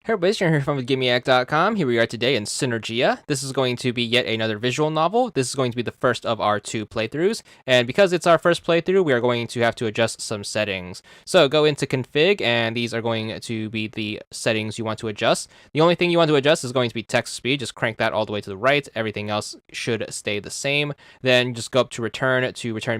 Hey everybody, Sharon here from VidGamiac.com. Here we are today in Synergia. This is going to be yet another visual novel. This is going to be the first of our 2 playthroughs, and because it's our first playthrough, we are going to have to adjust some settings. So go into config, and these are going to be the settings you want to adjust. The only thing you want to adjust is going to be text speed. Just crank that all the way to the right. Everything else should stay the same. Then just go up to return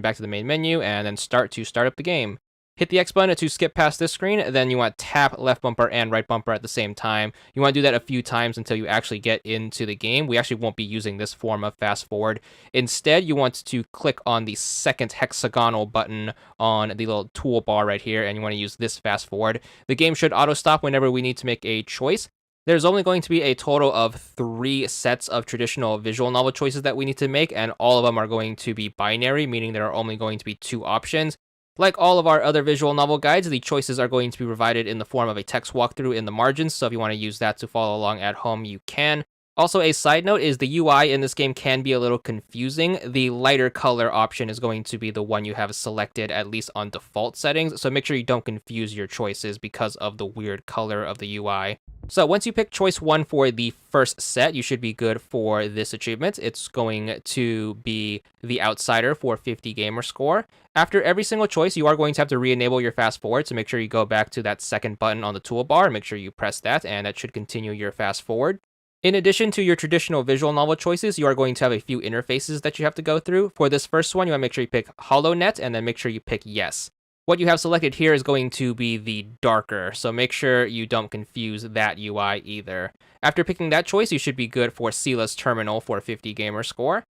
back to the main menu, and then start up the game. Hit the X button to skip past this screen, then you want to tap left bumper and right bumper at the same time. You want to do that a few times until you actually get into the game. We actually won't be using this form of fast forward. Instead, you want to click on the second hexagonal button on the little toolbar right here, and you want to use this fast forward. The game should auto stop whenever we need to make a choice. There's only going to be a total of 3 sets of traditional visual novel choices that we need to make, and all of them are going to be binary, meaning there are only going to be 2 options. Like all of our other visual novel guides, the choices are going to be provided in the form of a text walkthrough in the margins, so if you want to use that to follow along at home, you can. Also, a side note is the UI in this game can be a little confusing. The lighter color option is going to be the one you have selected, at least on default settings, so make sure you don't confuse your choices because of the weird color of the UI. So once you pick choice 1 for the first set, you should be good for this achievement. It's going to be the Outsider for 50 gamer score. After every single choice, you are going to have to re-enable your fast forward, so make sure you go back to that second button on the toolbar, make sure you press that, and that should continue your fast forward. In addition to your traditional visual novel choices, you are going to have a few interfaces that you have to go through. For this first one, you want to make sure you pick HoloNet, and then make sure you pick Yes. What you have selected here is going to be the darker, so make sure you don't confuse that UI either. After picking that choice, you should be good for Cila's terminal for 50 gamer score.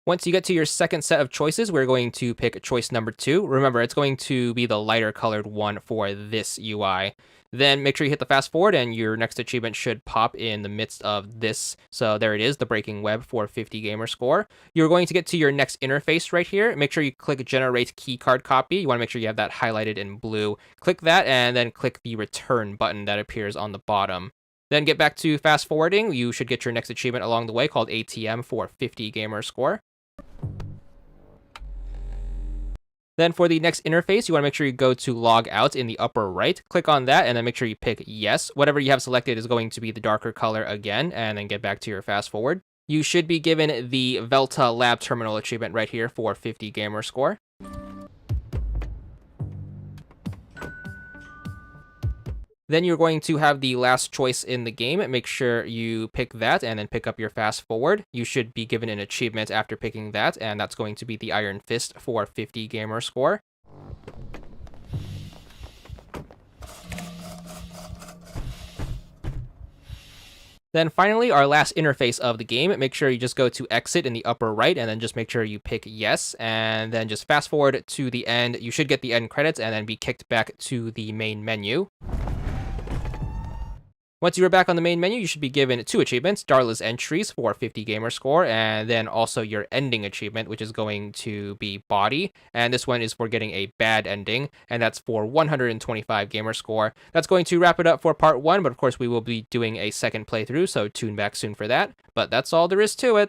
Once you get to your second set of choices, we're going to pick choice number 2. Remember, it's going to be the lighter colored one for this UI. Then make sure you hit the fast forward, and your next achievement should pop in the midst of this. So there it is, the breaking web for 50 gamer score. You're going to get to your next interface right here. Make sure you click generate keycard copy. You want to make sure you have that highlighted in blue. Click that, and then click the return button that appears on the bottom. Then get back to fast forwarding. You should get your next achievement along the way called ATM for 50 gamer score. Then for the next interface, you want to make sure you go to log out in the upper right. Click on that, and then make sure you pick yes. Whatever you have selected is going to be the darker color again, and then get back to your fast forward. You should be given the Velta lab terminal achievement right here for 50 gamer score. Then you're going to have the last choice in the game. Make sure you pick that and then pick up your fast forward. You should be given an achievement after picking that, and that's going to be the Iron Fist for 50 gamer score. Then finally, our last interface of the game, make sure you just go to exit in the upper right, and then just make sure you pick yes, and then just fast forward to the end. You should get the end credits and then be kicked back to the main menu. Once you are back on the main menu, you should be given 2 achievements, Darla's Entries for 50 gamer score, and then also your ending achievement, which is going to be Body, and this one is for getting a bad ending, and that's for 125 gamer score. That's going to wrap it up for part 1, but of course we will be doing a second playthrough, so tune back soon for that. But that's all there is to it.